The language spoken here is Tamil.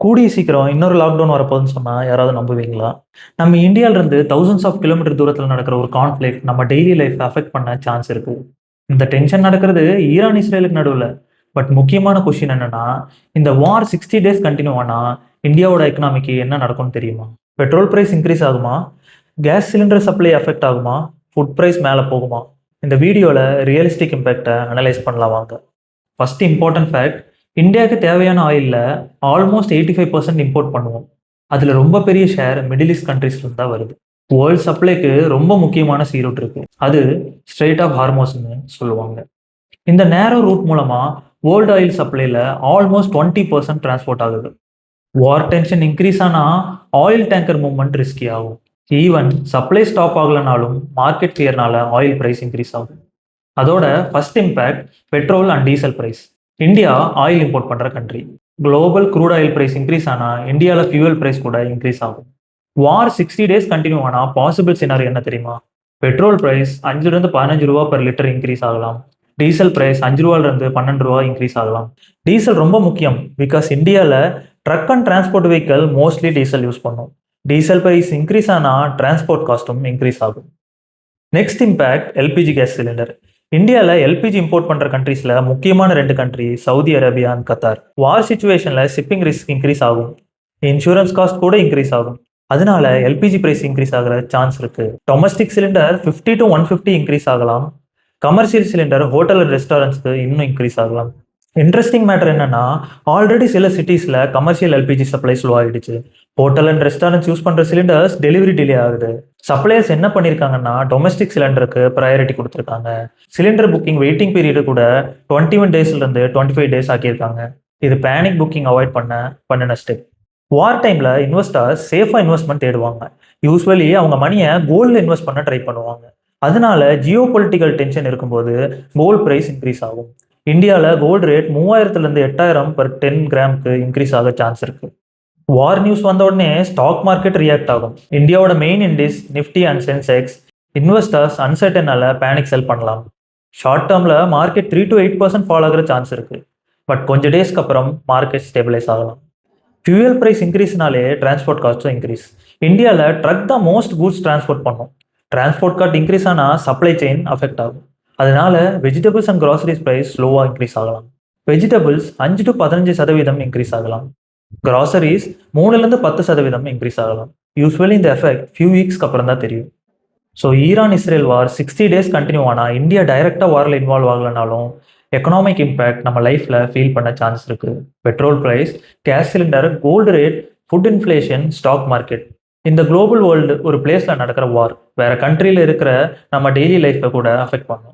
கூடிய சீக்கிரம் இன்னொரு லாக்டவுன் வரப்போகுதுன்னு சொன்னா யாராவது நம்புவீங்களா? நம்ம இந்தியால இருந்து தௌசண்ட்ஸ் ஆஃப் கிலோமீட்டர் தூரத்துல நடக்கிற ஒரு கான்ஃப்ளிக்ட் நம்ம டெய்லி லைஃப்ப அஃபெக்ட் பண்ண சான்ஸ் இருக்கு. இந்த டென்ஷன் நடக்கிறது ஈரான், இஸ்ரேலுக்கு நடுவுல. பட் முக்கியமான கொஸ்டின் என்னன்னா, இந்த வார் 60 டேஸ் கன்டின்யூ ஆனா இந்தியாவோட எக்கனாமிக்கு என்ன நடக்கும்னு தெரியுமா? பெட்ரோல் பிரைஸ் இன்க்ரீஸ் ஆகுமா? கேஸ் சிலிண்டர் சப்ளை அஃபெக்ட் ஆகுமா? ஃபுட் பிரைஸ் மேல போகுமா? இந்த வீடியோல ரியலிஸ்டிக் இம்பாக்ட்டை அனலைஸ் பண்ணலாம் வாங்க. ஃபர்ஸ்ட் இம்பார்ட்டன்ட் ஃபேக்ட், இந்தியாவுக்கு தேவையான ஆயில்ல ஆல்மோஸ்ட் 85% இம்போர்ட் பண்ணுவோம். அதுல ரொம்ப பெரிய ஷேர் மிடில் ஈஸ்ட் கண்ட்ரீஸ்ல இருந்து தான் வருது. வேர்ல்ட் சப்ளைக்கு ரொம்ப முக்கியமான சீ ரூட் இருக்கு. அது ஸ்ட்ரெய்ட் ஆஃப் ஹார்மோஸ்னு சொல்லுவாங்க. இந்த நேரோ ரூட் மூலமா வேர்ல்டு ஆயில் சப்ளைல ஆல்மோஸ்ட் 20% டிரான்ஸ்போர்ட் ஆகுது. வார் டென்ஷன் இன்க்ரீஸ் ஆனா ஆயில் டேங்கர் மூவ்மெண்ட் ரிஸ்கி ஆகும். ஈவன் சப்ளை ஸ்டாப் ஆகலனாலும் மார்க்கெட் ஃபியர்னால ஆயில் பிரைஸ் இன்க்ரீஸ் ஆகும். அதோட first impact petrol and diesel price. India oil import பண்ற country. Global crude oil price increase ஆனா இந்தியாவில் ஃபியூவல் பிரைஸ் கூட இன்க்ரீஸ் ஆகும். வார் 60 டேஸ் கண்டினியூ ஆனா பாசிபிள் சினாரி என்ன தெரியுமா? பெட்ரோல் பிரைஸ் 5 to 15 ரூபா per லிட்டர் இன்க்ரீஸ் ஆகலாம். டீசல் பிரைஸ் 5 ரூபாயிலிருந்து 12 ரூபா இன்க்ரீஸ் ஆகலாம். டீசல் ரொம்ப முக்கியம், பிகாஸ் இந்தியாவில் truck and transport vehicle mostly diesel use பண்ணும். டீசல் பிரைஸ் இன்க்ரீஸ் ஆனா டிரான்ஸ்போர்ட் காஸ்ட்டும் இன்க்ரீஸ் ஆகும். Next impact LPG gas cylinder. இந்தியாவில் எல்பிஜி இம்போர்ட் பண்ணுற கண்ட்ரீஸில் முக்கியமான 2 country Saudi Arabia and Qatar. War சுச்சுவேஷனில் ஷிப்பிங் ரிஸ்க் இன்க்ரீஸ் ஆகும். இன்சூரன்ஸ் காஸ்ட் கூட இன்க்ரீஸ் ஆகும். அதனால எல்பிஜி பிரைஸ் இன்க்ரீஸ் ஆகிற சான்ஸ் இருக்கு. டொமஸ்டிக் சிலிண்டர் 50 to 150 இன்க்ரீஸ் ஆகலாம். கமர்ஷியல் சிலிண்டர் ஹோட்டல் அண்ட் ரெஸ்டாரண்ட்ஸ்க்கு இன்னும் இன்க்ரீஸ் ஆகலாம். இன்ட்ரெஸ்டிங் மேட்டர் என்னன்னா, ஆல்ரெடி சில சிட்டிஸில் கமர்ஷியல் எல்பிஜி சப்ளை ஸ்லோ ஆகிடுச்சு. ஹோட்டல் அண்ட் ரெஸ்டாரண்ட்ஸ் யூஸ் பண்ணுற சிலிண்டர்ஸ் டெலிவரி டிலே ஆகுது. சப்ளையர்ஸ் என்ன பண்ணியிருக்காங்கன்னா, டொமஸ்டிக் சிலிண்டருக்கு ப்ரையாரிட்டி கொடுத்துருக்காங்க. சிலிண்டர் புக்கிங் வெயிட்டிங் பீரியட் கூட 21 டேஸ்லேருந்து 25 டேஸ் ஆக்கியிருக்காங்க. இது பேனிக் புக்கிங் அவாய்ட் பண்ணின ஸ்டெப். வார் டைமில் இன்வெஸ்டர்ஸ் சேஃபாக இன்வெஸ்ட்மெண்ட் தேடுவாங்க. யூஸ்வலி அவங்க மணியை கோல்டில் இன்வெஸ்ட் பண்ண ட்ரை பண்ணுவாங்க. அதனால ஜியோ பொலிட்டிக்கல் டென்ஷன் இருக்கும்போது கோல்டு பிரைஸ் இன்க்ரீஸ் ஆகும். இந்தியாவில் கோல்டு ரேட் 3000லேருந்து 8000 per 10 கிராமுக்கு இன்க்ரீஸ் ஆக சான்ஸ் இருக்கு. வார் நியூஸ் வந்த உடனே ஸ்டாக் மார்க்கெட் ரியாக்ட் ஆகும். இந்தியாவோட main indices Nifty and Sensex investors அன்சர்டனால பேனிக் செல் பண்ணலாம். ஷார்ட் டேர்மில் மார்க்கெட் 3 to 8% ஃபால் ஆகிற சான்ஸ் இருக்கு. பட் கொஞ்சம் டேஸ்க்கு அப்புறம் மார்க்கெட் ஸ்டேபிளைஸ் ஆகலாம். ஃபியூயல் பிரைஸ் இன்க்ரீஸ்னாலே டிரான்ஸ்போர்ட் காஸ்ட்டும் இன்க்ரீஸ். இந்தியாவில் ட்ரக் தான் மோஸ்ட் கூட்ஸ் டிரான்ஸ்போர்ட் பண்ணும். டிரான்ஸ்போர்ட் காஸ்ட் இன்க்ரீஸ் ஆனால் சப்ளை செயின் அஃபெக்ட் ஆகும். அதனால வெஜிடபிள்ஸ் அண்ட் கிராசரிஸ் பிரைஸ் ஸ்லோவாக இன்க்ரீஸ் ஆகலாம். வெஜிடபிள்ஸ் 5 to 15% இன்க்ரீஸ் ஆகலாம். கிராசரிஸ் 3-10% இன்க்ரீஸ் ஆகலாம். யூஸ்வலி இந்த எஃபெக்ட் ஃபியூ வீக்ஸ்க்கு அப்புறம் தான் தெரியும். ஸோ ஈரான் இஸ்ரேல் வார் 60 டேஸ் கண்டினியூ ஆனால் இந்தியா டைரக்டாக வாரில் இன்வால்வ் ஆகலைனாலும் எக்கனாமிக் இம்பேக்ட் நம்ம லைஃப்பில் ஃபீல் பண்ண சான்ஸ் இருக்குது. Petrol price, gas cylinder, gold rate, food inflation, stock market. இந்த குளோபல் வேர்ல்டு ஒரு பிளேஸில் நடக்கிற வார் வேற கண்ட்ரியில் இருக்கிற நம்ம டெய்லி லைஃப்பை கூட அஃபெக்ட் பண்ணும்.